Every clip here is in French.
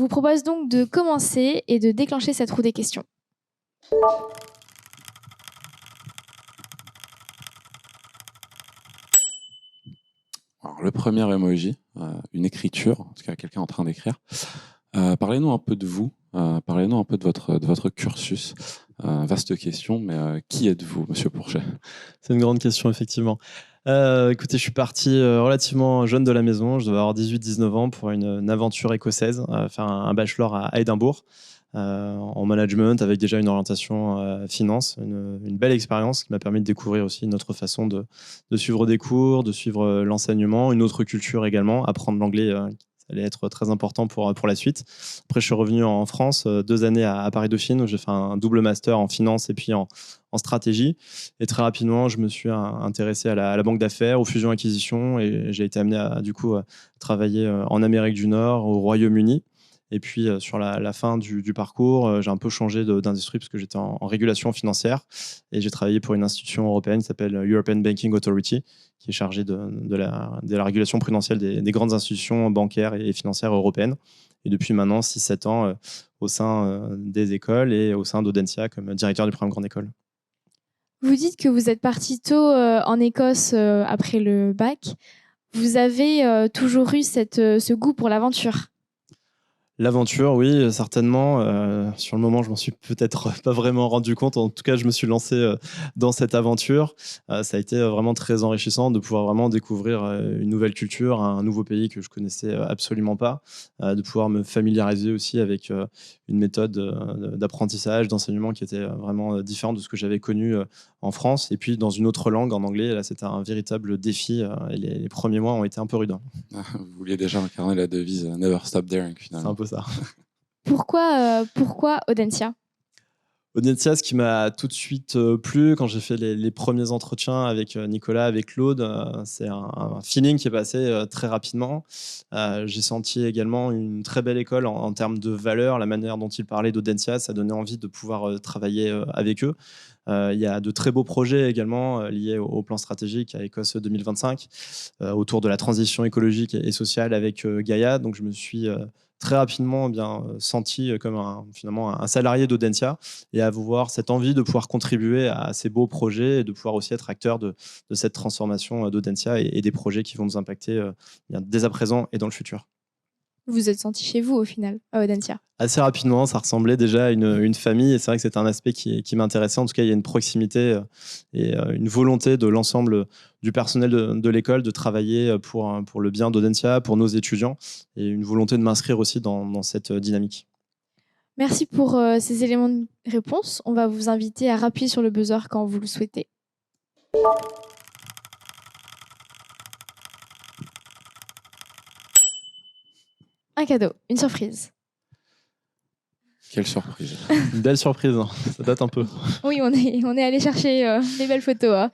vous propose donc de commencer et de déclencher cette roue des questions. Alors, le premier emoji, une écriture, en tout cas quelqu'un en train d'écrire. Parlez-nous un peu de vous, parlez-nous un peu de votre cursus. Vaste question, mais qui êtes-vous, Monsieur Pourchet? C'est une grande question, effectivement. Écoutez, je suis parti relativement jeune de la maison. Je devais avoir 18-19 ans pour une aventure écossaise, faire un bachelor à Édimbourg en management avec déjà une orientation finance. Une belle expérience qui m'a permis de découvrir aussi une autre façon de suivre des cours, de suivre l'enseignement, une autre culture également, apprendre l'anglais. Ça allait être très important pour la suite. Après, je suis revenu en France 2 années à Paris-Dauphine où j'ai fait un double master en finance et puis en stratégie. Et très rapidement, je me suis intéressé à la banque d'affaires, aux fusions-acquisitions et j'ai été amené à travailler en Amérique du Nord, au Royaume-Uni. Et puis, sur la fin du parcours, j'ai un peu changé d'industrie parce que j'étais en régulation financière et j'ai travaillé pour une institution européenne qui s'appelle European Banking Authority, qui est chargée de la régulation prudentielle des grandes institutions bancaires et financières européennes. Et depuis maintenant 6-7 ans, au sein des écoles et au sein d'Audencia comme directeur du programme Grande École. Vous dites que vous êtes parti tôt en Écosse après le bac. Vous avez toujours eu ce goût pour l'aventure? L'aventure, oui, certainement. Sur le moment, je m'en suis peut-être pas vraiment rendu compte. En tout cas, je me suis lancé dans cette aventure. Ça a été vraiment très enrichissant de pouvoir vraiment découvrir une nouvelle culture, un nouveau pays que je connaissais absolument pas, de pouvoir me familiariser aussi avec une méthode d'apprentissage, d'enseignement qui était vraiment différente de ce que j'avais connu en France. Et puis, dans une autre langue, en anglais, là, c'était un véritable défi. Et les premiers mois ont été un peu rudes. Vous vouliez déjà incarner la devise Never Stop Daring, finalement. C'est un peu ça. Pourquoi Audencia? Audencia, ce qui m'a tout de suite plu quand j'ai fait les premiers entretiens avec Nicolas, avec Claude, c'est un feeling qui est passé très rapidement. J'ai senti également une très belle école en termes de valeurs. La manière dont ils parlaient d'Audencia, ça donnait envie de pouvoir travailler avec eux. Il y a de très beaux projets également liés au plan stratégique à Écosse 2025 autour de la transition écologique et sociale avec Gaïa. Donc je me suis très rapidement senti comme finalement un salarié d'Audencia et avoir cette envie de pouvoir contribuer à ces beaux projets et de pouvoir aussi être acteur de cette transformation d'Audencia et des projets qui vont nous impacter dès à présent et dans le futur. Vous vous êtes senti chez vous au final, à Audencia? Assez rapidement, ça ressemblait déjà à une famille et c'est vrai que c'était un aspect qui m'intéressait. En tout cas, il y a une proximité et une volonté de l'ensemble du personnel de l'école de travailler pour le bien d'Audencia, pour nos étudiants et une volonté de m'inscrire aussi dans cette dynamique. Merci pour ces éléments de réponse. On va vous inviter à appuyer sur le buzzer quand vous le souhaitez. Un cadeau, une surprise. Quelle surprise. Une belle surprise, hein. Ça date un peu. Oui, on est allé chercher les belles photos. Hein.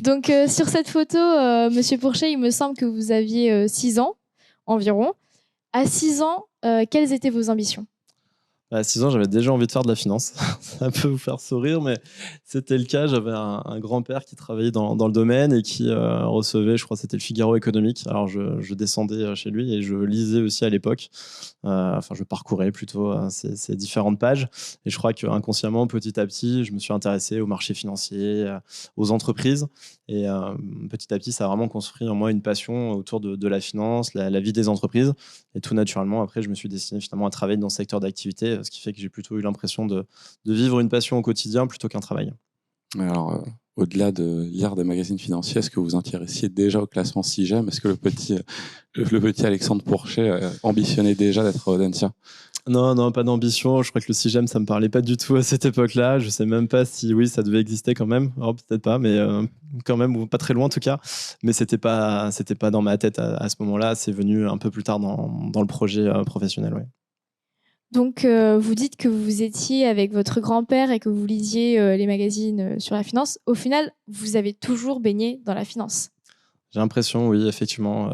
Donc, sur cette photo, Monsieur Pourchet, il me semble que vous aviez 6 ans environ. À 6 ans, quelles étaient vos ambitions? À 6 ans, j'avais déjà envie de faire de la finance. Ça peut vous faire sourire, mais c'était le cas. J'avais un grand-père qui travaillait dans le domaine et qui recevait, je crois que c'était le Figaro économique. Alors, je descendais chez lui et je lisais aussi à l'époque. Enfin, je parcourais plutôt ces différentes pages. Et je crois qu'inconsciemment, petit à petit, je me suis intéressé au marché financier, aux entreprises. Et petit à petit, ça a vraiment construit en moi une passion autour de la finance, la vie des entreprises. Et tout naturellement, après, je me suis destiné finalement à travailler dans ce secteur d'activité, ce qui fait que j'ai plutôt eu l'impression de vivre une passion au quotidien plutôt qu'un travail. Alors, au-delà de lire des magazines financiers, est-ce que vous vous intéressiez déjà au classement SIGEM? Est-ce que le petit Alexandre Pourchet ambitionnait déjà d'être à Audencia? Non, pas d'ambition. Je crois que le SIGEM, ça me parlait pas du tout à cette époque-là. Je sais même pas si oui, ça devait exister quand même. Alors, peut-être pas, mais quand même, ou pas très loin en tout cas. Mais c'était pas dans ma tête à ce moment-là. C'est venu un peu plus tard dans le projet professionnel. Ouais. Donc, vous dites que vous étiez avec votre grand-père et que vous lisiez les magazines sur la finance. Au final, vous avez toujours baigné dans la finance. J'ai l'impression, oui, effectivement.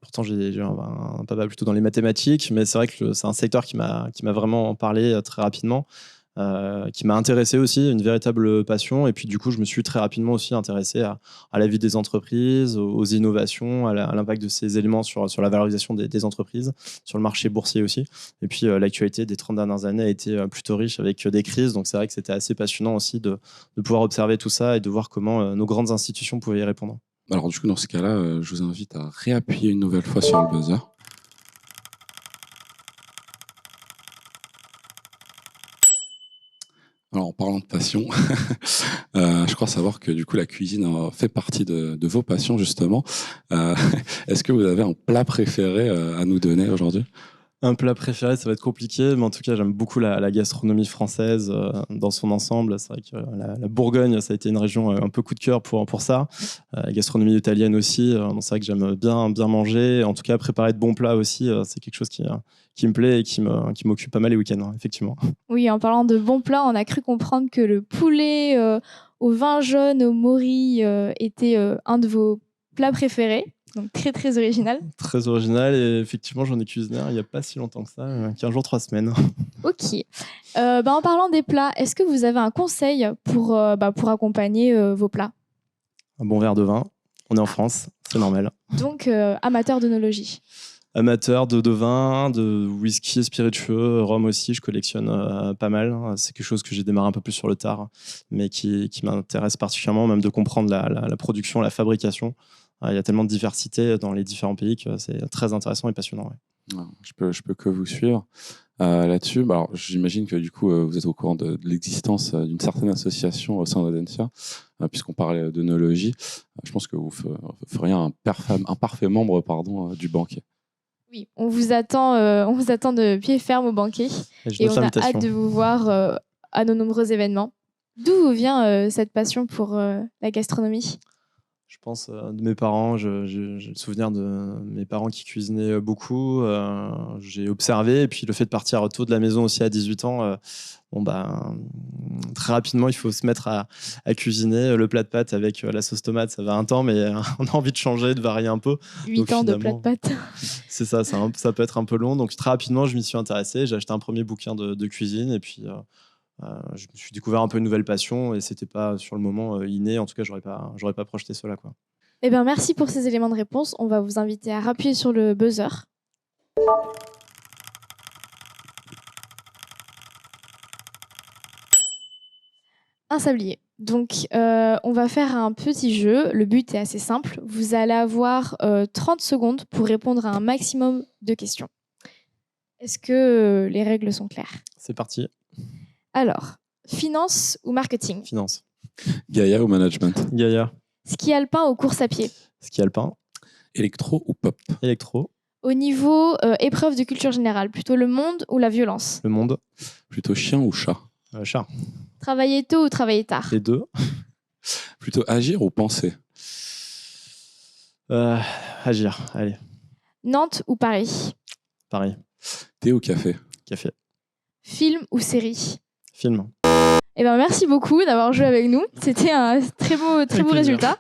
Pourtant, j'ai un papa plutôt dans les mathématiques, mais c'est vrai que c'est un secteur qui m'a vraiment parlé très rapidement. qui m'a intéressé aussi, une véritable passion. Et puis du coup, je me suis très rapidement aussi intéressé à la vie des entreprises, aux innovations, à l'impact de ces éléments sur la valorisation des entreprises, sur le marché boursier aussi. Et puis l'actualité des 30 dernières années a été plutôt riche avec des crises. Donc c'est vrai que c'était assez passionnant aussi de pouvoir observer tout ça et de voir comment nos grandes institutions pouvaient y répondre. Alors du coup, dans ce cas-là, je vous invite à réappuyer une nouvelle fois sur le buzzer. Alors, en parlant de passion, je crois savoir que du coup la cuisine fait partie de vos passions justement. Est-ce que vous avez un plat préféré à nous donner aujourd'hui? Un plat préféré, ça va être compliqué, mais en tout cas, j'aime beaucoup la gastronomie française dans son ensemble. C'est vrai que la Bourgogne, ça a été une région un peu coup de cœur pour ça. La gastronomie italienne aussi, donc c'est vrai que j'aime bien manger. En tout cas, préparer de bons plats aussi, c'est quelque chose qui me plaît et qui m'occupe pas mal les week-ends, hein, effectivement. Oui, en parlant de bons plats, on a cru comprendre que le poulet au vin jaune, au mori, était un de vos plats préférés. Donc très très original. Très original et effectivement j'en ai cuisiné il n'y a pas si longtemps que ça, 15 jours, 3 semaines. Ok. En parlant des plats, est-ce que vous avez un conseil pour accompagner vos plats? Un bon verre de vin, on est en France, c'est normal. Donc amateur d'œnologie. Amateur de vin, de whisky spiritueux, rhum aussi, je collectionne pas mal. C'est quelque chose que j'ai démarré un peu plus sur le tard, mais qui m'intéresse particulièrement, même de comprendre la production, la fabrication. Il y a tellement de diversité dans les différents pays que c'est très intéressant et passionnant. Ouais. Je peux que vous suivre là-dessus. Alors, j'imagine que du coup, vous êtes au courant de l'existence d'une certaine association au sein d'Audencia, puisqu'on parlait d'œnologie. Je pense que vous feriez un parfait membre du banquet. Oui, on vous attend de pied ferme au banquet et on a hâte de vous voir à nos nombreux événements. D'où vient cette passion pour la gastronomie? Je pense de mes parents, j'ai le souvenir de mes parents qui cuisinaient beaucoup. J'ai observé, et puis le fait de partir tôt de la maison aussi à 18 ans, très rapidement, il faut se mettre à cuisiner. Le plat de pâtes avec la sauce tomate, ça va un temps, mais on a envie de changer, de varier un peu. 8 ans de plat de pâtes. C'est ça, ça peut être un peu long. Donc très rapidement, je m'y suis intéressé. J'ai acheté un premier bouquin de cuisine, et puis je me suis découvert un peu une nouvelle passion, et c'était pas sur le moment inné. En tout cas, j'aurais pas projeté cela, quoi. Eh bien, merci pour ces éléments de réponse. On va vous inviter à appuyer sur le buzzer. Un sablier. Donc, on va faire un petit jeu. Le but est assez simple. Vous allez avoir 30 secondes pour répondre à un maximum de questions. Est-ce que les règles sont claires? C'est parti. Alors, finance ou marketing? Finance. Gaïa ou management? Gaïa. Ski alpin ou course à pied? Ski alpin. Électro ou pop? Électro. Au niveau épreuve de culture générale, plutôt le monde ou la violence? Le monde. Plutôt chien ou chat? Chat. Travailler tôt ou travailler tard? Les deux. Plutôt agir ou penser? Agir, allez. Nantes ou Paris? Paris. Thé ou café? Café. Film ou série? Film. Eh ben, merci beaucoup d'avoir joué avec nous. C'était un très beau résultat.